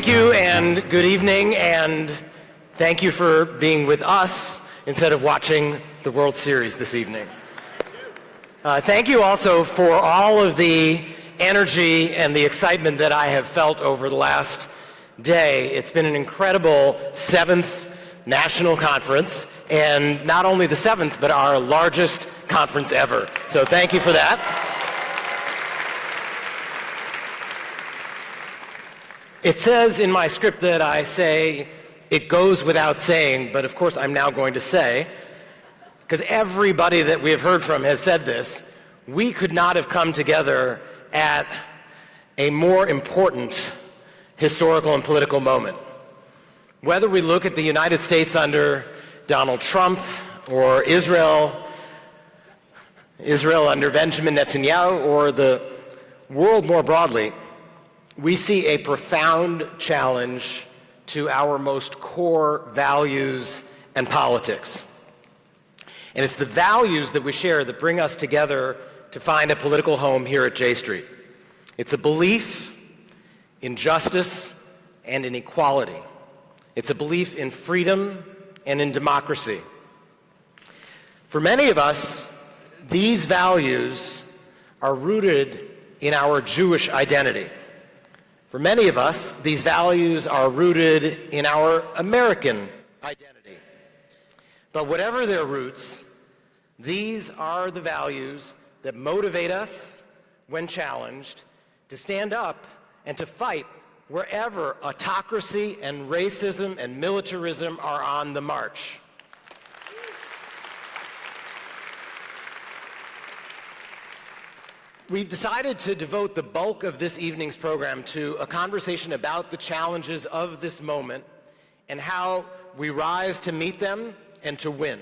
Thank you and good evening, and thank you for being with us instead of watching the World Series this evening. Thank you also for all of the energy and the excitement that I have felt over the last day. It's been an incredible 7th national conference, and not only the 7th, but our largest conference ever. So thank you for that. It says in my script that I say, it goes without saying, but of course I'm now going to say, because everybody that we have heard from has said this, we could not have come together at a more important historical and political moment. Whether we look at the United States under Donald Trump or Israel under Benjamin Netanyahu, or the world more broadly, we see a profound challenge to our most core values and politics. And it's the values that we share that bring us together to find a political home here at J Street. It's a belief in justice and in equality. It's a belief in freedom and in democracy. For many of us, these values are rooted in our Jewish identity. For many of us, these values are rooted in our American identity. But whatever their roots, these are the values that motivate us when challenged to stand up and to fight wherever autocracy and racism and militarism are on the march. We've decided to devote the bulk of this evening's program to a conversation about the challenges of this moment and how we rise to meet them and to win.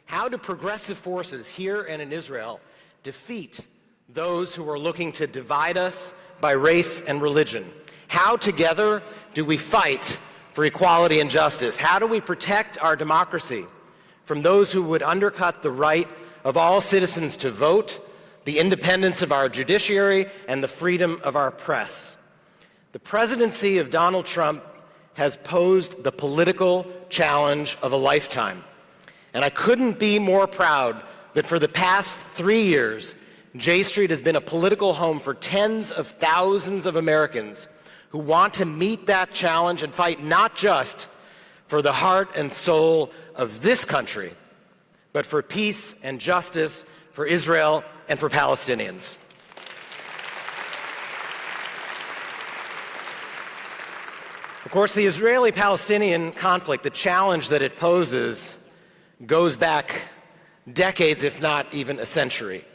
How do progressive forces here and in Israel defeat those who are looking to divide us by race and religion? How together do we fight for equality and justice? How do we protect our democracy from those who would undercut the right of all citizens to vote, the independence of our judiciary, and the freedom of our press? The presidency of Donald Trump has posed the political challenge of a lifetime. And I couldn't be more proud that for the past 3 years, J Street has been a political home for tens of thousands of Americans who want to meet that challenge and fight not just for the heart and soul of this country, but for peace and justice for Israel and for Palestinians. Of course, the Israeli-Palestinian conflict, the challenge that it poses, goes back decades, if not even a century.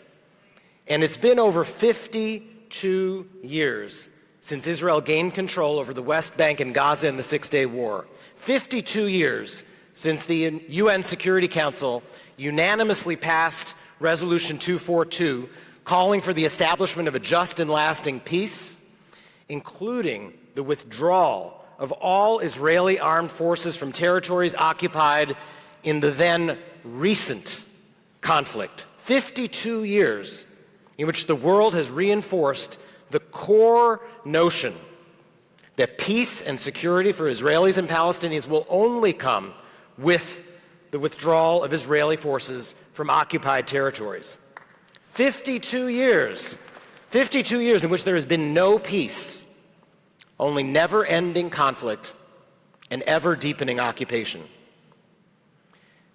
And it's been over 52 years since Israel gained control over the West Bank and Gaza in the Six-Day War. 52 years since the UN Security Council unanimously passed Resolution 242, calling for the establishment of a just and lasting peace, including the withdrawal of all Israeli armed forces from territories occupied in the then recent conflict. 52 years in which the world has reinforced the core notion that peace and security for Israelis and Palestinians will only come with the withdrawal of Israeli forces from occupied territories. 52 years in which there has been no peace, only never-ending conflict and ever-deepening occupation.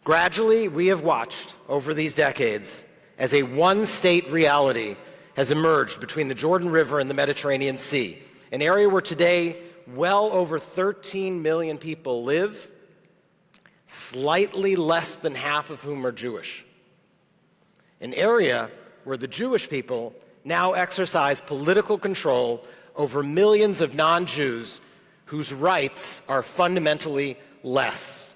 Gradually, we have watched over these decades as a one-state reality has emerged between the Jordan River and the Mediterranean Sea, an area where today well over 13 million people live, slightly less than half of whom are Jewish. An area where the Jewish people now exercise political control over millions of non-Jews whose rights are fundamentally less.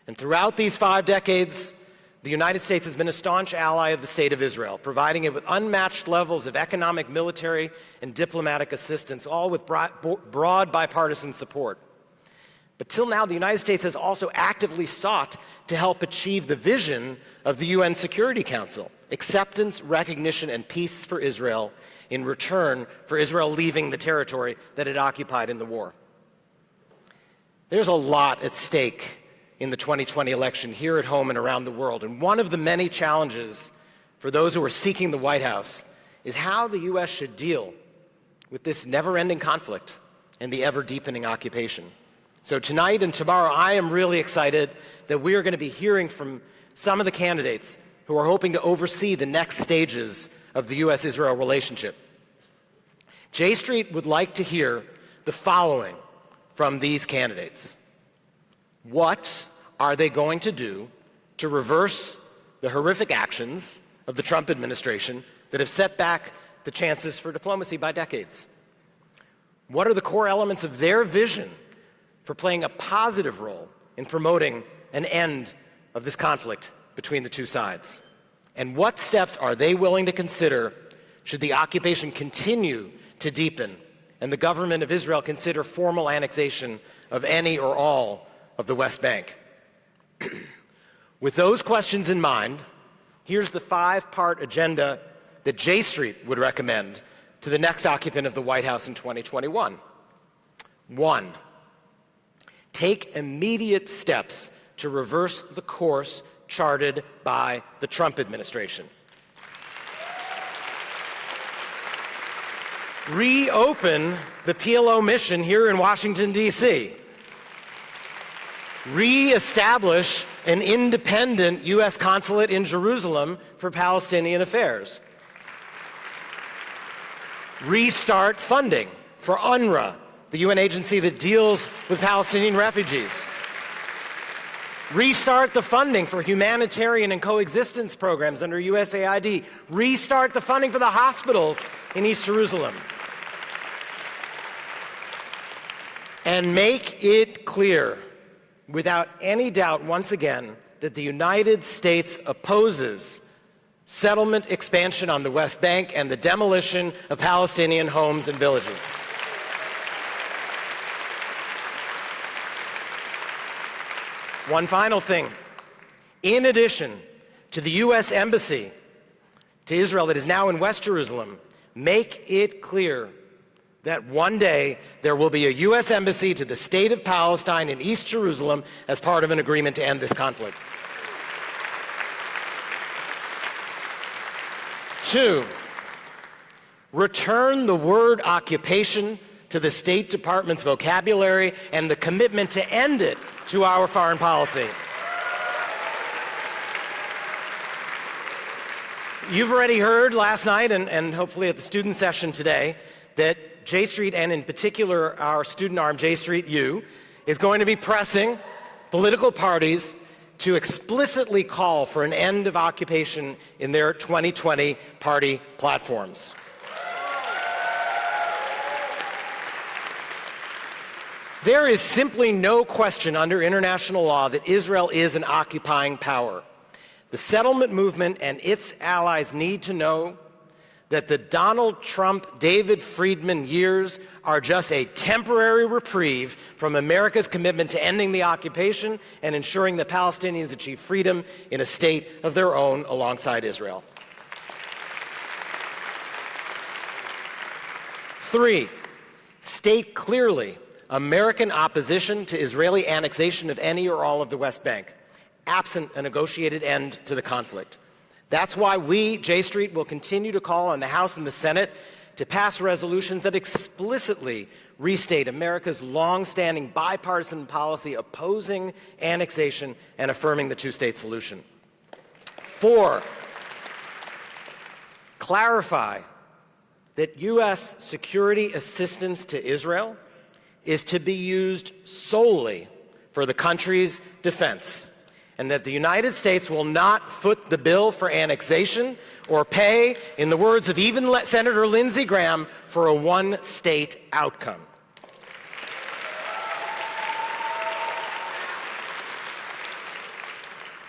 And throughout these 5 decades, the United States has been a staunch ally of the State of Israel, providing it with unmatched levels of economic, military, and diplomatic assistance, all with broad bipartisan support. But till now, the United States has also actively sought to help achieve the vision of the UN Security Council: acceptance, recognition, and peace for Israel in return for Israel leaving the territory that it occupied in the war. There's a lot at stake in the 2020 election here at home and around the world. And one of the many challenges for those who are seeking the White House is how the U.S. should deal with this never-ending conflict and the ever-deepening occupation. So tonight and tomorrow, I am really excited that we are going to be hearing from some of the candidates who are hoping to oversee the next stages of the U.S.-Israel relationship. J Street would like to hear the following from these candidates. What are they going to do to reverse the horrific actions of the Trump administration that have set back the chances for diplomacy by decades? What are the core elements of their vision for playing a positive role in promoting an end of this conflict between the two sides? And what steps are they willing to consider should the occupation continue to deepen and the government of Israel consider formal annexation of any or all of the West Bank? With those questions in mind, here's the 5-part agenda that J Street would recommend to the next occupant of the White House in 2021. 1, take immediate steps to reverse the course charted by the Trump administration. Reopen the PLO mission here in Washington, D.C. Re-establish an independent U.S. consulate in Jerusalem for Palestinian affairs. Restart funding for UNRWA, the UN agency that deals with Palestinian refugees. Restart the funding for humanitarian and coexistence programs under USAID. Restart the funding for the hospitals in East Jerusalem. And make it clear, without any doubt, once again, that the United States opposes settlement expansion on the West Bank and the demolition of Palestinian homes and villages. One final thing. In addition to the U.S. Embassy to Israel that is now in West Jerusalem, make it clear that one day there will be a U.S. embassy to the state of Palestine in East Jerusalem as part of an agreement to end this conflict. 2, return the word occupation to the State Department's vocabulary and the commitment to end it to our foreign policy. You've already heard last night and hopefully at the student session today that J Street, and in particular our student arm, J Street U, is going to be pressing political parties to explicitly call for an end of occupation in their 2020 party platforms. There is simply no question under international law that Israel is an occupying power. The settlement movement and its allies need to know that the Donald Trump, David Friedman years are just a temporary reprieve from America's commitment to ending the occupation and ensuring that Palestinians achieve freedom in a state of their own alongside Israel. 3, state clearly American opposition to Israeli annexation of any or all of the West Bank, absent a negotiated end to the conflict. That's why we, J Street, will continue to call on the House and the Senate to pass resolutions that explicitly restate America's long-standing bipartisan policy opposing annexation and affirming the two-state solution. 4, clarify that U.S. security assistance to Israel is to be used solely for the country's defense, and that the United States will not foot the bill for annexation or pay, in the words of even Senator Lindsey Graham, for a one-state outcome.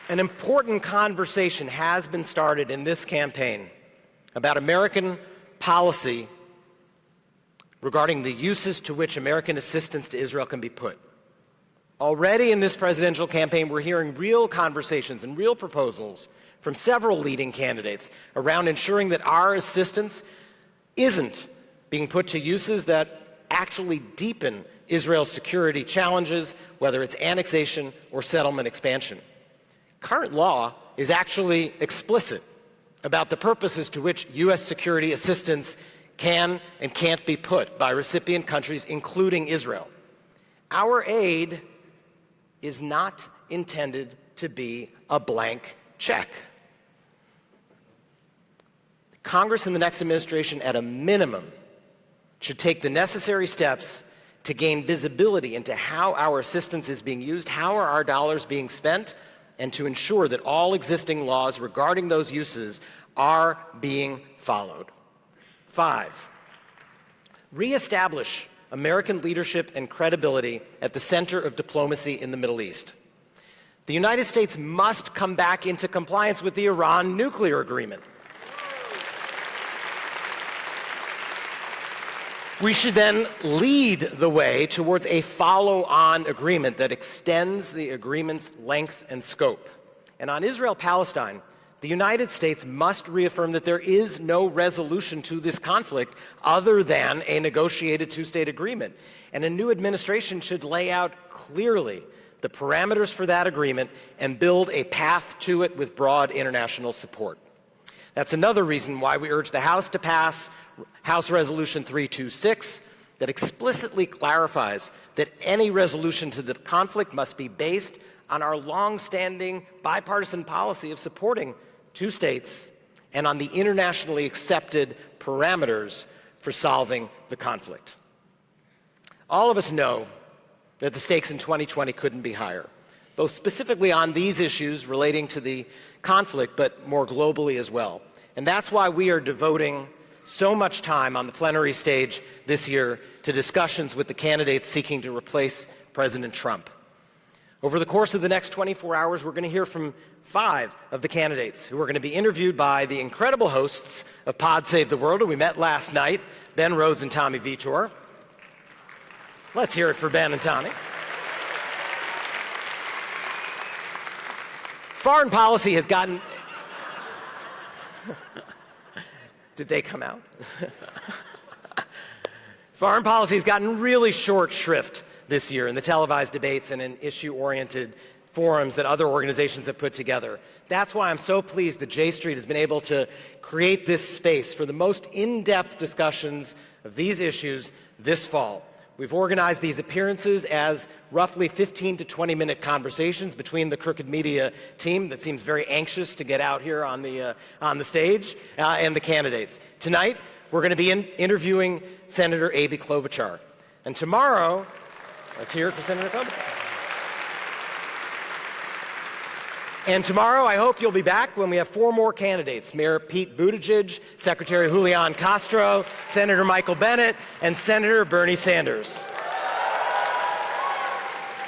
An important conversation has been started in this campaign about American policy regarding the uses to which American assistance to Israel can be put. Already in this presidential campaign, we're hearing real conversations and real proposals from several leading candidates around ensuring that our assistance isn't being put to uses that actually deepen Israel's security challenges, whether it's annexation or settlement expansion. Current law is actually explicit about the purposes to which U.S. security assistance can and can't be put by recipient countries, including Israel. Our aid is not intended to be a blank check. Congress and the next administration, at a minimum, should take the necessary steps to gain visibility into how our assistance is being used, how are our dollars being spent, and to ensure that all existing laws regarding those uses are being followed. 5, reestablish American leadership and credibility at the center of diplomacy in the Middle East. The United States must come back into compliance with the Iran nuclear agreement. We should then lead the way towards a follow-on agreement that extends the agreement's length and scope. And on Israel-Palestine, the United States must reaffirm that there is no resolution to this conflict other than a negotiated two-state agreement. And a new administration should lay out clearly the parameters for that agreement and build a path to it with broad international support. That's another reason why we urge the House to pass House Resolution 326 that explicitly clarifies that any resolution to the conflict must be based on our long-standing bipartisan policy of supporting two states and on the internationally accepted parameters for solving the conflict. All of us know that the stakes in 2020 couldn't be higher, both specifically on these issues relating to the conflict, but more globally as well. And that's why we are devoting so much time on the plenary stage this year to discussions with the candidates seeking to replace President Trump. Over the course of the next 24 hours, we're going to hear from 5 of the candidates who are going to be interviewed by the incredible hosts of Pod Save the World, who we met last night, Ben Rhodes and Tommy Vitor. Let's hear it for Ben and Tommy. Foreign policy has gotten... Did they come out? Foreign policy has gotten really short shrift this year in the televised debates and in issue-oriented forums that other organizations have put together. That's why I'm so pleased that J Street has been able to create this space for the most in-depth discussions of these issues this fall. We've organized these appearances as roughly 15 to 20-minute conversations between the Crooked Media team that seems very anxious to get out here on the stage and the candidates. Tonight, we're going to be interviewing Senator Amy Klobuchar. And tomorrow, let's hear it for Senator Klobuchar. And tomorrow, I hope you'll be back when we have 4 more candidates: Mayor Pete Buttigieg, Secretary Julian Castro, Senator Michael Bennet, and Senator Bernie Sanders.